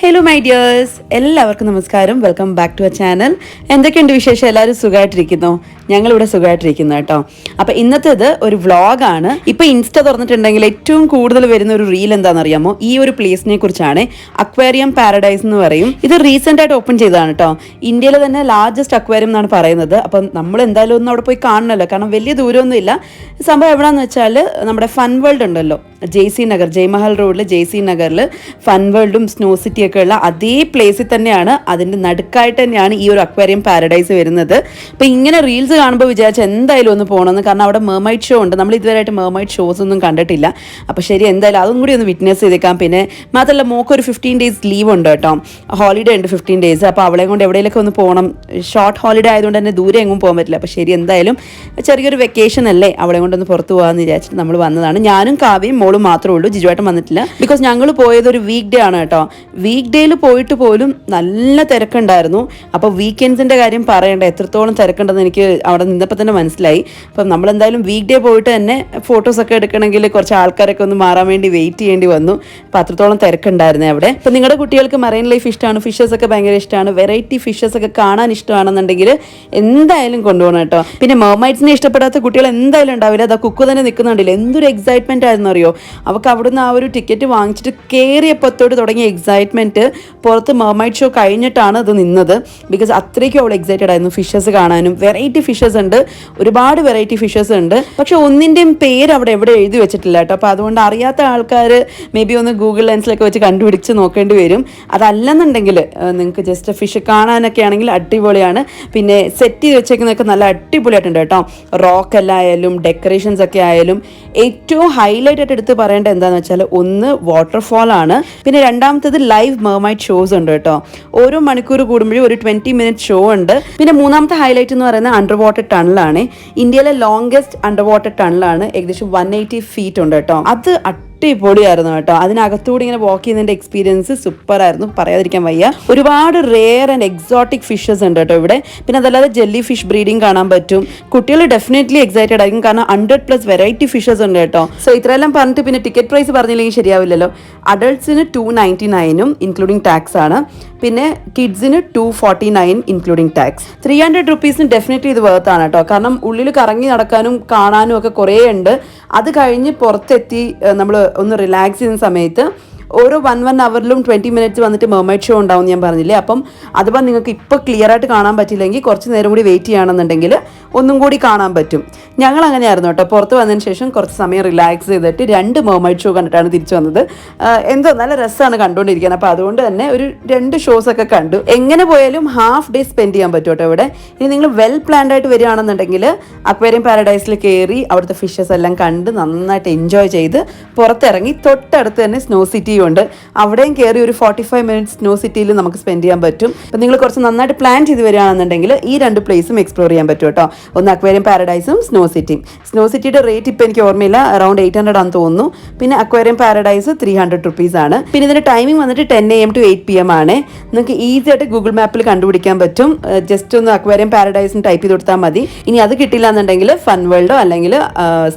Hello my dears, എല്ലാവർക്കും നമസ്കാരം. Welcome back to a channel. എന്തൊക്കെയുണ്ട് വിശേഷം? എല്ലാവരും സുഖമായിട്ടിരിക്കുന്നു? ഞങ്ങളിവിടെ സുഖമായിട്ടിരിക്കുന്നു കേട്ടോ. അപ്പം ഇന്നത്തേത് ഒരു വ്ളോഗാണ്. ഇപ്പം ഇൻസ്റ്റ തുറന്നിട്ടുണ്ടെങ്കിൽ ഏറ്റവും കൂടുതൽ വരുന്ന ഒരു റീൽ എന്താണെന്നറിയാമോ? ഈ ഒരു പ്ലേസിനെ കുറിച്ചാണ്. അക്വേറിയം പാരഡൈസ് എന്ന് പറയും. ഇത് റീസെൻ്റ് ആയിട്ട് ഓപ്പൺ ചെയ്തതാണ് കേട്ടോ. ഇന്ത്യയിലെ തന്നെ ലാർജസ്റ്റ് അക്വേറിയം എന്നാണ് പറയുന്നത്. അപ്പം നമ്മൾ എന്തായാലും ഒന്ന് അവിടെ പോയി കാണണമല്ലോ, കാരണം വലിയ ദൂരമൊന്നും ഇല്ല. സംഭവം എവിടെയാണെന്ന് വെച്ചാൽ നമ്മുടെ ഫൺ വേൾഡ് ഉണ്ടല്ലോ, ജെയ്സി നഗർ, ജയ്മഹൽ റോഡിൽ ജെയ്സി നഗറിൽ ഫൺ വേൾഡും സ്നോ സിറ്റി ഒക്കെ ഉള്ള അതേ പ്ലേസിൽ തന്നെയാണ്, അതിൻ്റെ നടുക്കായിട്ട് തന്നെയാണ് ഈ ഒരു അക്വേറിയം പാരഡൈസ് വരുന്നത്. അപ്പോൾ ഇങ്ങനെ റീൽസ് കാണുമ്പോൾ വിചാരിച്ചാൽ എന്തായാലും ഒന്ന് പോകണമെന്ന്, കാരണം അവിടെ മെർമൈഡ് ഷോ ഉണ്ട്. നമ്മൾ ഇതുവരെയായിട്ട് മെർമൈഡ് ഷോസ് ഒന്നും കണ്ടിട്ടില്ല. അപ്പോൾ ശരി, എന്തായാലും അതും കൂടി ഒന്ന് വിറ്റ്നസ് ചെയ്തേക്കാം. പിന്നെ മാത്രമല്ല, മോക്കൊരു 15 days ലീവ് ഉണ്ട് കേട്ടോ, ഹോളിഡേ ഉണ്ട് 15 days. അപ്പോൾ അവളെ കൊണ്ട് എവിടെയെങ്കിലൊക്കെ ഒന്ന് പോകണം. ഷോർട്ട് ഹോളിഡേ ആയതുകൊണ്ട് തന്നെ ദൂരെ എങ്ങും പോകാൻ പറ്റില്ല. അപ്പോൾ ശരി, എന്തായാലും ചെറിയൊരു വെക്കേഷൻ അല്ലേ, അവളെ കൊണ്ടൊന്ന് പുറത്ത് പോകാമെന്ന് വിചാരിച്ചിട്ട് നമ്മൾ വന്നതാണ്. ഞാനും കാവ്യയും മോളും മാത്രമേ ഉള്ളൂ, ജിജുവായിട്ടും വന്നിട്ടില്ല. ബിക്കോസ് ഞങ്ങൾ പോയത് ഒരു വീക്ക് ഡേ ആണ് കേട്ടോ. വീക്ക് ഡേയിൽ പോയിട്ട് പോലും നല്ല തിരക്കുണ്ടായിരുന്നു. അപ്പോൾ വീക്കെൻഡ്സിൻ്റെ കാര്യം പറയേണ്ട, എത്രത്തോളം തിരക്കുണ്ടെന്ന് എനിക്ക് അവിടെ നിന്നപ്പോൾ തന്നെ മനസ്സിലായി. അപ്പം നമ്മളെന്തായാലും വീക്ക് ഡേ പോയിട്ട് തന്നെ ഫോട്ടോസൊക്കെ എടുക്കണമെങ്കിൽ കുറച്ച് ആൾക്കാരൊക്കെ ഒന്ന് മാറാൻ വേണ്ടി വെയിറ്റ് ചെയ്യേണ്ടി വന്നു. അപ്പോൾ അത്രത്തോളം തിരക്കുണ്ടായിരുന്നു അവിടെ. അപ്പോൾ നിങ്ങളുടെ കുട്ടികൾക്ക് മറൈൻ ലൈഫ് ഇഷ്ടമാണ്, ഫിഷസ് ഒക്കെ ഭയങ്കര ഇഷ്ടമാണ്, വെറൈറ്റി ഫിഷസ് ഒക്കെ കാണാൻ ഇഷ്ടമാണെന്നുണ്ടെങ്കിൽ എന്തായാലും കൊണ്ടുപോകണം കേട്ടോ. പിന്നെ മെർമൈഡ്സിനെ ഇഷ്ടപ്പെടാത്ത കുട്ടികൾ എന്തായാലും ഉണ്ടാവില്ല. അത് കുക്കു തന്നെ നിൽക്കുന്നുണ്ടല്ലോ, എന്തൊരു എക്സൈറ്റ്മെൻറ്റ് ആയിരുന്നു അറിയോ. അവൾക്ക് അവിടുന്ന് ആ ഒരു ടിക്കറ്റ് വാങ്ങിച്ചിട്ട് കയറിയപ്പോഴത്തോട് തുടങ്ങിയ എക്സൈറ്റ്മെൻറ്റ് പുറത്ത് മെർമൈഡ് ഷോ കഴിഞ്ഞിട്ടാണ് അത് നിന്നത്. ബിക്കോസ് അത്രയ്ക്കും അവൾ എക്സൈറ്റഡ് ആയിരുന്നു ഫിഷസ് കാണാനും. വെറൈറ്റി ഫിഷസ് ഉണ്ട്, ഒരുപാട് വെറൈറ്റി ഫിഷസ് ഉണ്ട്. പക്ഷെ ഒന്നിൻ്റെയും പേര് അവിടെ എവിടെ എഴുതി വെച്ചിട്ടില്ല കേട്ടോ. അപ്പോൾ അതുകൊണ്ട് അറിയാത്ത ആൾക്കാർ മേ ബി ഒന്ന് ഗൂഗിൾ ലെൻസിലൊക്കെ വെച്ച് കണ്ടുപിടിച്ച് നോക്കേണ്ടി വരും. അതല്ലെന്നുണ്ടെങ്കിൽ നിങ്ങൾക്ക് ജസ്റ്റ് ഫിഷ് കാണാനൊക്കെ ആണെങ്കിൽ അടിപൊളിയാണ്. പിന്നെ സെറ്റ് ചെയ്ത് വെച്ചേക്കുന്നതൊക്കെ നല്ല അടിപൊളിയായിട്ടുണ്ട് കേട്ടോ. റോക്ക് എല്ലാം ആയാലും ഡെക്കറേഷൻസ് ഒക്കെ ആയാലും ഏറ്റവും ഹൈലൈറ്റ് ആയിട്ട് എടുത്ത് പറയേണ്ട എന്താണെന്ന് വെച്ചാൽ, ഒന്ന് വാട്ടർഫോൾ ആണ്, പിന്നെ രണ്ടാമത്തേത് ലൈവ് മെർമൈഡ് ഷോസ് ഉണ്ട് കേട്ടോ. ഓരോ മണിക്കൂർ കൂടുമ്പോഴും ഒരു 20 minute ഷോ ഉണ്ട്. പിന്നെ മൂന്നാമത്തെ ഹൈലൈറ്റ് എന്ന് പറയുന്നത് അണ്ടർ വാട്ടർ ടണലാണ്. ഇന്ത്യയിലെ ലോങ്ഗസ്റ്റ് അണ്ടർ വാട്ടർ ടണലാണ്, ഏകദേശം 180 feet ഉണ്ട് കേട്ടോ. അത് അടിപൊളിയായിരുന്നു കേട്ടോ. അതിനകത്തൂടെ ഇങ്ങനെ വാക്ക് ചെയ്യുന്നതിൻ്റെ എക്സ്പീരിയൻസ് സൂപ്പറായിരുന്നു, പറയാതിരിക്കാൻ വയ്യ. ഒരുപാട് റെയർ ആൻഡ് എക്സോട്ടിക് ഫിഷസ് ഉണ്ട് കേട്ടോ ഇവിടെ. പിന്നെ അതല്ലാതെ ജെല്ലി ഫിഷ് ബ്രീഡിങ് കാണാൻ പറ്റും. കുട്ടികൾ ഡെഫിനറ്റ്ലി എക്സൈറ്റഡ് ആയിരിക്കും, കാരണം 100+ വെറൈറ്റി ഫിഷസ് ഉണ്ട് കേട്ടോ. സോ ഇത്രയെല്ലാം പറഞ്ഞിട്ട് പിന്നെ ടിക്കറ്റ് പ്രൈസ് പറഞ്ഞില്ലെങ്കിൽ ശരിയാവില്ലല്ലോ. അഡൾട്ട്സിന് 299 ഇൻക്ലൂഡിങ് ടാക്സ് ആണ്. പിന്നെ കിഡ്സിന് 249 ഇൻക്ലൂഡിങ് ടാക്സ്. 300 rupees ഡെഫിനറ്റ്ലി ഇത് വേർത്താണ് കേട്ടോ. കാരണം ഉള്ളിൽ കറങ്ങി നടക്കാനും കാണാനും ഒക്കെ കുറേ ഉണ്ട്. അത് കഴിഞ്ഞ് പുറത്തെത്തി നമ്മൾ ഒന്ന് റിലാക്സ് ചെയ്യുന്ന സമയത്ത് ഓരോ 1 hourലും 20 minutes വന്നിട്ട് മെർമൈഡ് ഷോ ഉണ്ടാവും ഞാൻ പറഞ്ഞില്ലേ. അപ്പം അതിപ്പോൾ നിങ്ങൾക്ക് ഇപ്പോൾ ക്ലിയർ ആയിട്ട് കാണാൻ പറ്റില്ലെങ്കിൽ കുറച്ച് നേരം കൂടി വെയിറ്റ് ചെയ്യുകയാണെന്നുണ്ടെങ്കിൽ ഒന്നും കൂടി കാണാൻ പറ്റും. ഞങ്ങൾ അങ്ങനെയായിരുന്നു കേട്ടോ. പുറത്ത് വന്നതിന് ശേഷം കുറച്ച് സമയം റിലാക്സ് ചെയ്തിട്ട് 2 മെർമൈഡ് ഷോ കണ്ടിട്ടാണ് തിരിച്ചു വന്നത്. എന്തോ നല്ല രസമാണ് കണ്ടുകൊണ്ടിരിക്കുന്നത്. അപ്പോൾ അതുകൊണ്ട് തന്നെ ഒരു 2 ഷോസൊക്കെ കണ്ടു. എങ്ങനെ പോയാലും ഹാഫ് ഡേ സ്പെൻഡ് ചെയ്യാൻ പറ്റും കേട്ടോ ഇവിടെ. ഇനി നിങ്ങൾ വെൽ പ്ലാൻഡ് ആയിട്ട് വരികയാണെന്നുണ്ടെങ്കിൽ അക്വേറിയം പാരഡൈസിൽ കയറി അവിടുത്തെ ഫിഷസ് എല്ലാം കണ്ട് നന്നായിട്ട് എൻജോയ് ചെയ്ത് പുറത്തിറങ്ങി തൊട്ടടുത്ത് തന്നെ സ്നോ സിറ്റി ഉണ്ട്, അവിടെയും കയറി ഒരു 45 minutes സ്നോ സിറ്റിയിൽ നമുക്ക് സ്പെൻഡ് ചെയ്യാൻ പറ്റും. അപ്പം നിങ്ങൾ കുറച്ച് നന്നായിട്ട് പ്ലാൻ ചെയ്ത് വരികയാണെന്നുണ്ടെങ്കിൽ ഈ 2 പ്ലേസും എക്സ്പ്ലോർ ചെയ്യാൻ പറ്റും കേട്ടോ. ഒന്ന് അക്വേറിയം പാരഡൈസും സ്നോ സിറ്റിയും. സ്നോ സിറ്റിയുടെ റേറ്റ് ഇപ്പോൾ എനിക്ക് ഓർമ്മയില്ല, അറൗണ്ട് 800 ആണെന്ന് തോന്നുന്നു. പിന്നെ അക്വേറിയം പാരഡൈസ് 300 rupees ആണ്. പിന്നെ ഇതിൻ്റെ ടൈമിംഗ് വന്നിട്ട് 10 AM to 8 PM ആണ്. നിങ്ങൾക്ക് ഈസി ആയിട്ട് ഗൂഗിൾ മാപ്പിൽ കണ്ടുപിടിക്കാൻ പറ്റും. ജസ്റ്റ് ഒന്ന് അക്വേറിയം പാരഡൈസിന് ടൈപ്പ് ചെയ്ത് കൊടുത്താൽ മതി. ഇനി അത് കിട്ടില്ല എന്നുണ്ടെങ്കിൽ ഫൺ വേൾഡോ അല്ലെങ്കിൽ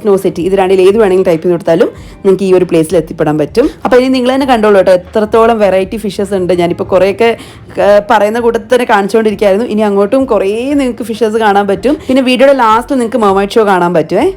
സ്നോ സിറ്റി, ഇത് രണ്ടിൽ ഏത് വേണമെങ്കിലും ടൈപ്പ് ചെയ്ത് കൊടുത്താലും നിങ്ങൾക്ക് ഈ ഒരു പ്ലേസിൽ എത്തിപ്പെടാൻ പറ്റും. അപ്പോൾ ഇനി നിങ്ങൾ തന്നെ കണ്ടോളൂ കേട്ടോ, എത്രത്തോളം വെറൈറ്റി ഫിഷസ് ഉണ്ട്. ഞാനിപ്പോൾ കുറേയൊക്കെ പറയുന്ന കൂട്ടത്തിൽ തന്നെ കാണിച്ചുകൊണ്ടിരിക്കുകയായിരുന്നു. ഇനി അങ്ങോട്ടും കുറേ നിങ്ങൾക്ക് ഫിഷസ് കാണാൻ പറ്റും. പിന്നെ വീഡിയോയുടെ ലാസ്റ്റ് നിങ്ങൾക്ക് മെർമൈഡ് ഷോ കാണാൻ പറ്റുമേ.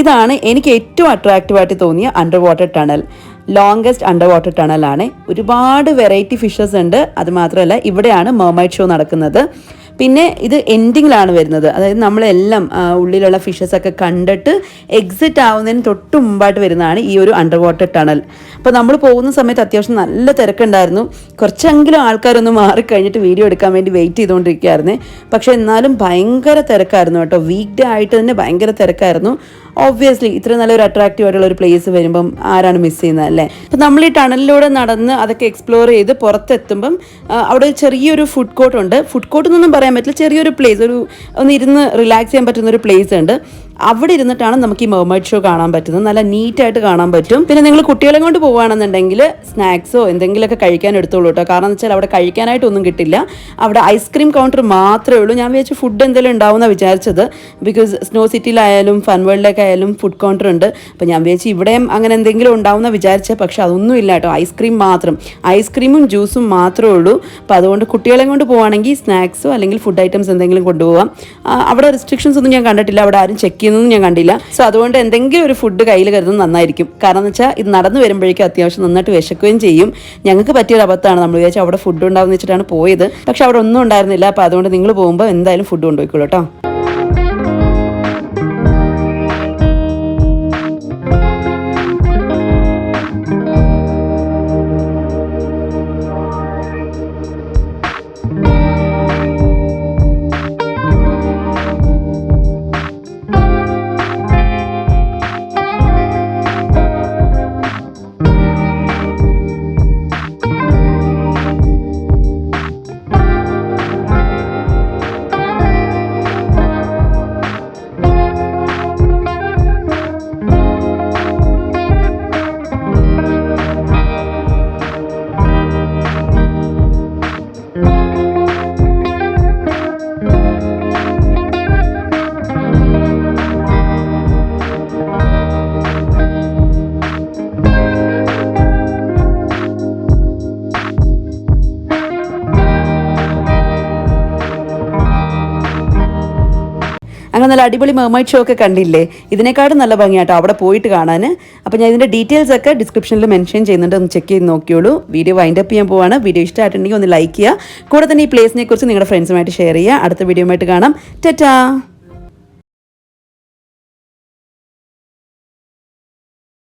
ഇതാണ് എനിക്ക് ഏറ്റവും അട്രാക്റ്റീവായിട്ട് തോന്നിയ underwater tunnel. Longest underwater ടണലാണ്. ഒരുപാട് വെറൈറ്റി ഫിഷസ് ഉണ്ട്. അത് മാത്രമല്ല ഇവിടെയാണ് മെർമൈഡ് ഷോ നടക്കുന്നത്. പിന്നെ ഇത് എൻഡിങ്ങിലാണ് വരുന്നത്. അതായത് നമ്മളെല്ലാം ഉള്ളിലുള്ള ഫിഷസ് ഒക്കെ കണ്ടിട്ട് എക്സിറ്റ് ആവുന്നതിന് തൊട്ട് മുമ്പായിട്ട് വരുന്നതാണ് ഈ ഒരു അണ്ടർ വാട്ടർ ടണൽ. അപ്പോൾ നമ്മൾ പോകുന്ന സമയത്ത് അത്യാവശ്യം നല്ല തിരക്കുണ്ടായിരുന്നു. കുറച്ചെങ്കിലും ആൾക്കാരൊന്ന് മാറിക്കഴിഞ്ഞിട്ട് വീഡിയോ എടുക്കാൻ വേണ്ടി വെയിറ്റ് ചെയ്തുകൊണ്ടിരിക്കുകയായിരുന്നേ. പക്ഷെ എന്നാലും ഭയങ്കര തിരക്കായിരുന്നു കേട്ടോ. വീക്ക് ഡേ ആയിട്ട് തന്നെ ഭയങ്കര തിരക്കായിരുന്നു. ഒബ്വിയസ്ലി ഇത്ര നല്ലൊരു അട്രാക്റ്റീവ് ആയിട്ടുള്ള ഒരു പ്ലേസ് വരുമ്പം ആരാണ് മിസ് ചെയ്യുന്നത് അല്ലേ? അപ്പം നമ്മൾ ഈ ടണലിലൂടെ നടന്ന് അതൊക്കെ എക്സ്പ്ലോർ ചെയ്ത് പുറത്തെത്തുമ്പം അവിടെ ചെറിയൊരു ഫുഡ് കോർട്ട് ഉണ്ട്. ഫുഡ് കോർട്ട് എന്നൊന്നും പറയാൻ പറ്റില്ല, ചെറിയൊരു പ്ലേസ്, ഒന്ന് ഇരുന്ന് റിലാക്സ് ചെയ്യാൻ പറ്റുന്ന ഒരു പ്ലേസ് ഉണ്ട്. അവിടെ ഇരുന്നിട്ടാണ് നമുക്ക് ഈ മെർമൈഡ് ഷോ കാണാൻ പറ്റുന്നത്. നല്ല നീറ്റായിട്ട് കാണാൻ പറ്റും. പിന്നെ നിങ്ങൾ കുട്ടികളെ കൊണ്ട് പോവുകയാണെന്നുണ്ടെങ്കിൽ സ്നാക്സോ എന്തെങ്കിലുമൊക്കെ കഴിക്കാൻ എടുത്തോളൂ കേട്ടോ. കാരണം എന്ന് വെച്ചാൽ അവിടെ കഴിക്കാനായിട്ടൊന്നും കിട്ടില്ല. അവിടെ ഐസ്ക്രീം കൗണ്ടർ മാത്രമേ ഉള്ളൂ. ഞാൻ വിചാരിച്ചു ഫുഡ് എന്തെങ്കിലും ഉണ്ടാവുമെന്നാണ് വിചാരിച്ചത്. ബിക്കോസ് സ്നോ സിറ്റിയിലായാലും ഫൺ വേൾഡിലൊക്കെ ആയാലും ഫുഡ് കൗണ്ടർ ഉണ്ട്. അപ്പോൾ ഞാൻ വിചാരിച്ചു ഇവിടെയും അങ്ങനെ എന്തെങ്കിലും ഉണ്ടാവുമെന്ന് വിചാരിച്ചത്. പക്ഷെ അതൊന്നും ഇല്ല കേട്ടോ. ഐസ്ക്രീം മാത്രം, ഐസ്ക്രീമും ജ്യൂസും മാത്രമേ ഉള്ളൂ. അപ്പോൾ അതുകൊണ്ട് കുട്ടികളെ കൊണ്ട് പോവുകയാണെങ്കിൽ സ്നാക്സോ അല്ലെങ്കിൽ ഫുഡ് ഐറ്റംസ് എന്തെങ്കിലും കൊണ്ടുപോകാം. അവിടെ റെസ്ട്രിക്ഷൻസ് ഒന്നും ഞാൻ കണ്ടിട്ടില്ല. അവിടെ ആരും ചെക്ക് ചെയ്യുന്നതും ഞാൻ കണ്ടില്ല. സോ അതുകൊണ്ട് എന്തെങ്കിലും ഒരു ഫുഡ് കയ്യിൽ കരുതുന്നത് നന്നായിരിക്കും. കാരണം എന്ന് വെച്ചാൽ ഇത് നടന്നു വരുമ്പോഴേക്കും അത്യാവശ്യം നന്നായിട്ട് വിശക്കുകയും ചെയ്യും. ഞങ്ങൾക്ക് പറ്റിയൊരു അബദ്ധമാണ്. നമ്മൾ വിചാരിച്ചാൽ അവിടെ ഫുഡ് ഉണ്ടാവുമെന്ന് വെച്ചിട്ടാണ് പോയത്. പക്ഷെ അവിടെ ഒന്നും ഉണ്ടായിരുന്നില്ല. അപ്പോൾ അതുകൊണ്ട് നിങ്ങൾ പോകുമ്പോൾ എന്തായാലും ഫുഡ് കൊണ്ടുപോയിക്കോളൂ കേട്ടോ. അങ്ങനെ നല്ല അടിപൊളി മെർമൈഡ് ഷോ ഒക്കെ കണ്ടില്ലേ? ഇതിനേക്കാളും നല്ല ഭംഗിയാട്ടോ അവിടെ പോയിട്ട് കാണാൻ. അപ്പോൾ ഞാൻ ഇതിൻ്റെ ഡീറ്റെയിൽസ് ഒക്കെ ഡിസ്ക്രിപ്ഷനിൽ മെൻഷൻ ചെയ്യുന്നുണ്ട്. ഒന്ന് ചെക്ക് ചെയ്ത് നോക്കിയോളൂ. വീഡിയോ വൈൻഡ് അപ്പ് ചെയ്യാൻ പോവാണ്. വീഡിയോ ഇഷ്ടമായിട്ടുണ്ടെങ്കിൽ ഒന്ന് ലൈക്ക് ചെയ്യുക. കൂടെ തന്നെ ഈ പ്ലേസിനെ കുറിച്ച് നിങ്ങളുടെ ഫ്രണ്ട്സുമായിട്ട് ഷെയർ ചെയ്യുക. അടുത്ത വീഡിയോ ആയിട്ട് കാണാം. ടാറ്റാ.